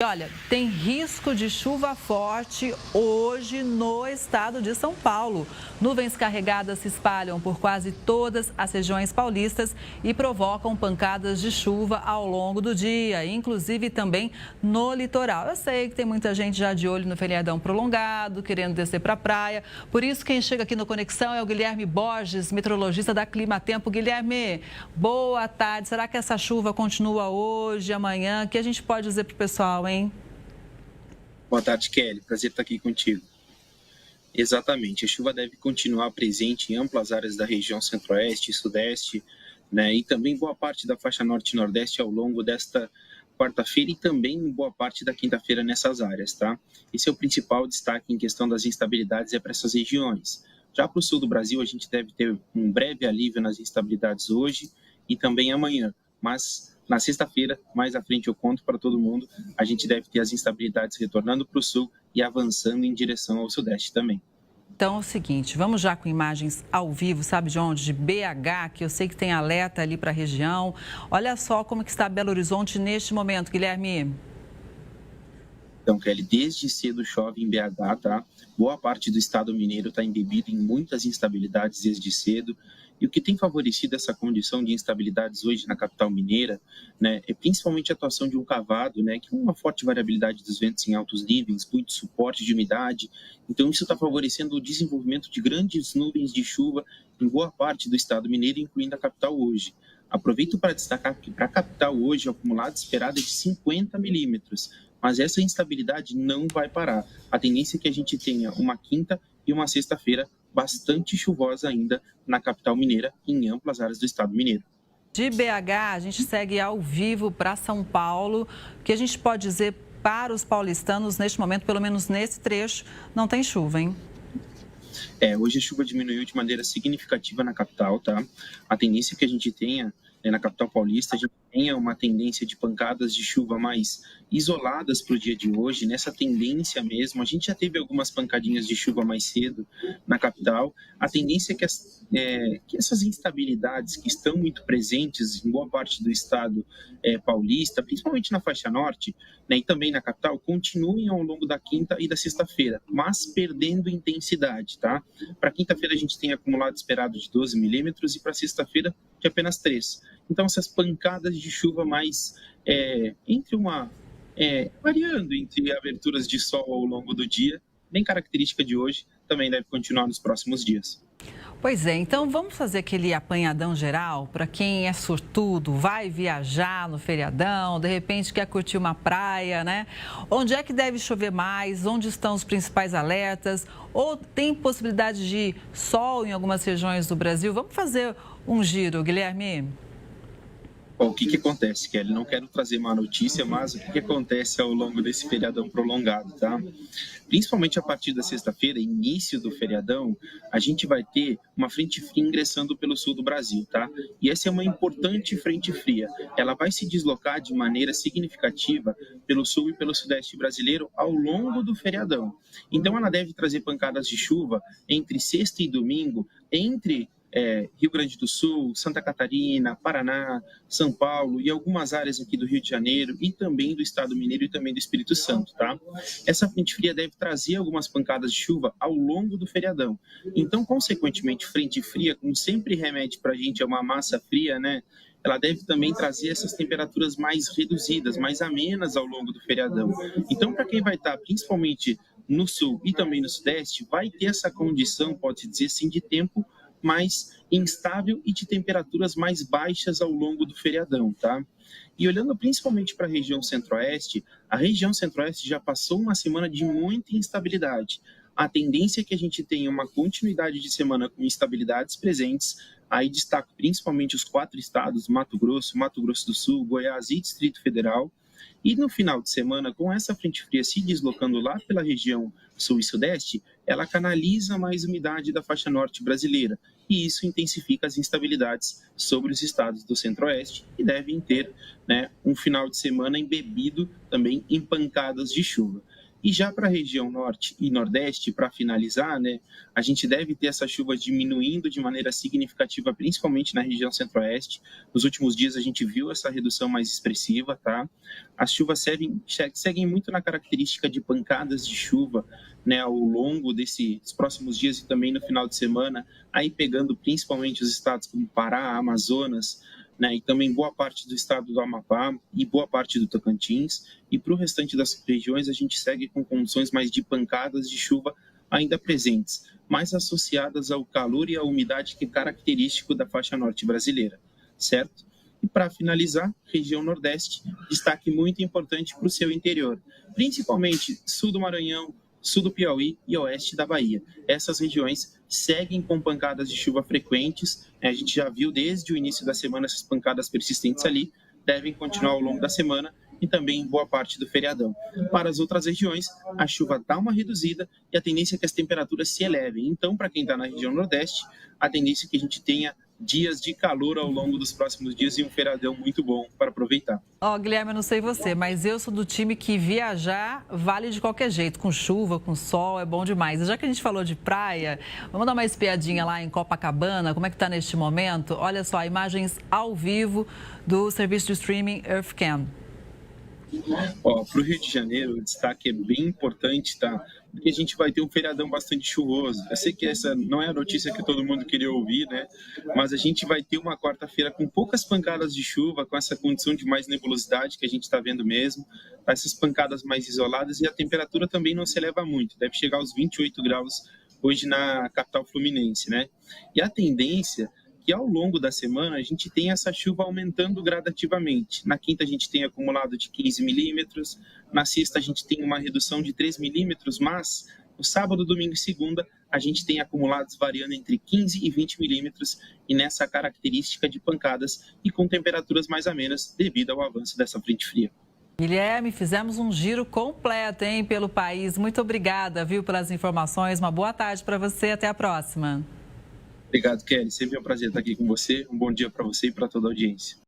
Olha, tem risco de chuva forte hoje no estado de São Paulo. Nuvens carregadas se espalham por quase todas as regiões paulistas e provocam pancadas de chuva ao longo do dia, inclusive também no litoral. Eu sei que tem muita gente já de olho no feriadão prolongado, querendo descer para a praia. Por isso, quem chega aqui no Conexão é o Guilherme Borges, meteorologista da Climatempo. Guilherme, boa tarde. Será que essa chuva continua hoje, amanhã? O que a gente pode dizer para o pessoal, hein? Boa tarde, Kelly. Prazer estar aqui contigo. Exatamente, a chuva deve continuar presente em amplas áreas da região centro-oeste e sudeste, né, e também boa parte da faixa norte e nordeste ao longo desta quarta-feira e também em boa parte da quinta-feira nessas áreas, tá? Esse é o principal destaque em questão das instabilidades para essas regiões. Já para o sul do Brasil, a gente deve ter um breve alívio nas instabilidades hoje e também amanhã, mas na sexta-feira, mais à frente eu conto para todo mundo, a gente deve ter as instabilidades retornando para o sul e avançando em direção ao sudeste também. Então é o seguinte, vamos já com imagens ao vivo, sabe de onde? De BH, que eu sei que tem alerta ali para a região. Olha só como que está Belo Horizonte neste momento, Guilherme. Então, Kelly, desde cedo chove em BH, tá? Boa parte do estado mineiro está embebido em muitas instabilidades desde cedo. E o que tem favorecido essa condição de instabilidades hoje na capital mineira, né, é principalmente a atuação de um cavado, né, que é uma forte variabilidade dos ventos em altos níveis, muito suporte de umidade. Então, isso está favorecendo o desenvolvimento de grandes nuvens de chuva em boa parte do estado mineiro, incluindo a capital hoje. Aproveito para destacar que para a capital hoje o acumulado esperado é de 50 milímetros, mas essa instabilidade não vai parar. A tendência é que a gente tenha uma quinta e uma sexta-feira bastante chuvosa ainda na capital mineira e em amplas áreas do estado mineiro. De BH, a gente segue ao vivo para São Paulo. O que a gente pode dizer para os paulistanos neste momento, pelo menos nesse trecho, não tem chuva, hein? Hoje a chuva diminuiu de maneira significativa na capital, tá? A tendência que a gente tenha na capital paulista, a gente tenha uma tendência de pancadas de chuva mais isoladas para o dia de hoje, nessa tendência mesmo. A gente já teve algumas pancadinhas de chuva mais cedo na capital. A tendência é que essas instabilidades que estão muito presentes em boa parte do estado paulista, principalmente na faixa norte, né, e também na capital, continuem ao longo da quinta e da sexta-feira, mas perdendo intensidade, tá? Para quinta-feira a gente tem acumulado esperado de 12 milímetros e para sexta-feira de apenas 3. Então, essas pancadas de chuva mais variando entre aberturas de sol ao longo do dia, bem característica de hoje, também deve continuar nos próximos dias. Pois é, então vamos fazer aquele apanhadão geral para quem é sortudo, vai viajar no feriadão, de repente quer curtir uma praia, né? Onde é que deve chover mais? Onde estão os principais alertas? Ou tem possibilidade de sol em algumas regiões do Brasil? Vamos fazer um giro, Guilherme. Bom, o que acontece, Kelly? Não quero trazer má notícia, mas o que acontece ao longo desse feriadão prolongado, tá? Principalmente a partir da sexta-feira, início do feriadão, a gente vai ter uma frente fria ingressando pelo sul do Brasil, tá? E essa é uma importante frente fria. Ela vai se deslocar de maneira significativa pelo sul e pelo sudeste brasileiro ao longo do feriadão. Então, ela deve trazer pancadas de chuva entre sexta e domingo, entre Rio Grande do Sul, Santa Catarina, Paraná, São Paulo e algumas áreas aqui do Rio de Janeiro e também do estado mineiro e também do Espírito Santo, tá? Essa frente fria deve trazer algumas pancadas de chuva ao longo do feriadão. Então, consequentemente, frente fria, como sempre remete para a gente, é uma massa fria, né? Ela deve também trazer essas temperaturas mais reduzidas, mais amenas ao longo do feriadão. Então, para quem vai estar principalmente no sul e também no sudeste, vai ter essa condição, pode-se dizer assim, de tempo mais instável e de temperaturas mais baixas ao longo do feriadão, tá? E olhando principalmente para a região centro-oeste já passou uma semana de muita instabilidade. A tendência é que a gente tenha uma continuidade de semana com instabilidades presentes. Aí destaco principalmente os 4 estados, Mato Grosso do Sul, Goiás e Distrito Federal. E no final de semana, com essa frente fria se deslocando lá pela região sul e sudeste, ela canaliza mais umidade da faixa norte brasileira. E isso intensifica as instabilidades sobre os estados do centro-oeste e devem ter, né, um final de semana embebido também em pancadas de chuva. E já para a região norte e nordeste, para finalizar, né, a gente deve ter essa chuva diminuindo de maneira significativa, principalmente na região centro-oeste. Nos últimos dias a gente viu essa redução mais expressiva, tá? As chuvas seguem muito na característica de pancadas de chuva, né, ao longo desses próximos dias e também no final de semana, aí pegando principalmente os estados como Pará, Amazonas, né, e também boa parte do estado do Amapá e boa parte do Tocantins. E para o restante das regiões, a gente segue com condições mais de pancadas de chuva ainda presentes, mais associadas ao calor e à umidade que é característico da faixa norte brasileira, certo? E para finalizar, região Nordeste, destaque muito importante para o seu interior, principalmente sul do Maranhão, sul do Piauí e oeste da Bahia. Essas regiões seguem com pancadas de chuva frequentes. A gente já viu desde o início da semana essas pancadas persistentes ali, devem continuar ao longo da semana e também em boa parte do feriadão. Para as outras regiões, a chuva dá uma reduzida e a tendência é que as temperaturas se elevem. Então, para quem está na região Nordeste, a tendência é que a gente tenha dias de calor ao longo dos próximos dias e um feriadão muito bom para aproveitar. Guilherme, eu não sei você, mas eu sou do time que viajar vale de qualquer jeito, com chuva, com sol, é bom demais. E já que a gente falou de praia, vamos dar uma espiadinha lá em Copacabana, como é que está neste momento? Olha só, imagens ao vivo do serviço de streaming Earthcam. Para o Rio de Janeiro, o destaque é bem importante, tá? Porque a gente vai ter um feriadão bastante chuvoso. Eu sei que essa não é a notícia que todo mundo queria ouvir, né? Mas a gente vai ter uma quarta-feira com poucas pancadas de chuva, com essa condição de mais nebulosidade que a gente está vendo mesmo, essas pancadas mais isoladas, e a temperatura também não se eleva muito, deve chegar aos 28 graus hoje na capital fluminense, né? E a tendência que ao longo da semana a gente tem essa chuva aumentando gradativamente. Na quinta a gente tem acumulado de 15 milímetros, na sexta a gente tem uma redução de 3 milímetros, mas no sábado, domingo e segunda a gente tem acumulados variando entre 15 e 20 milímetros e nessa característica de pancadas e com temperaturas mais amenas devido ao avanço dessa frente fria. Guilherme, fizemos um giro completo, hein, pelo país. Muito obrigada, viu, pelas informações. Uma boa tarde para você. Até a próxima. Obrigado, Kelly. Sempre é um prazer estar aqui com você. Um bom dia para você e para toda a audiência.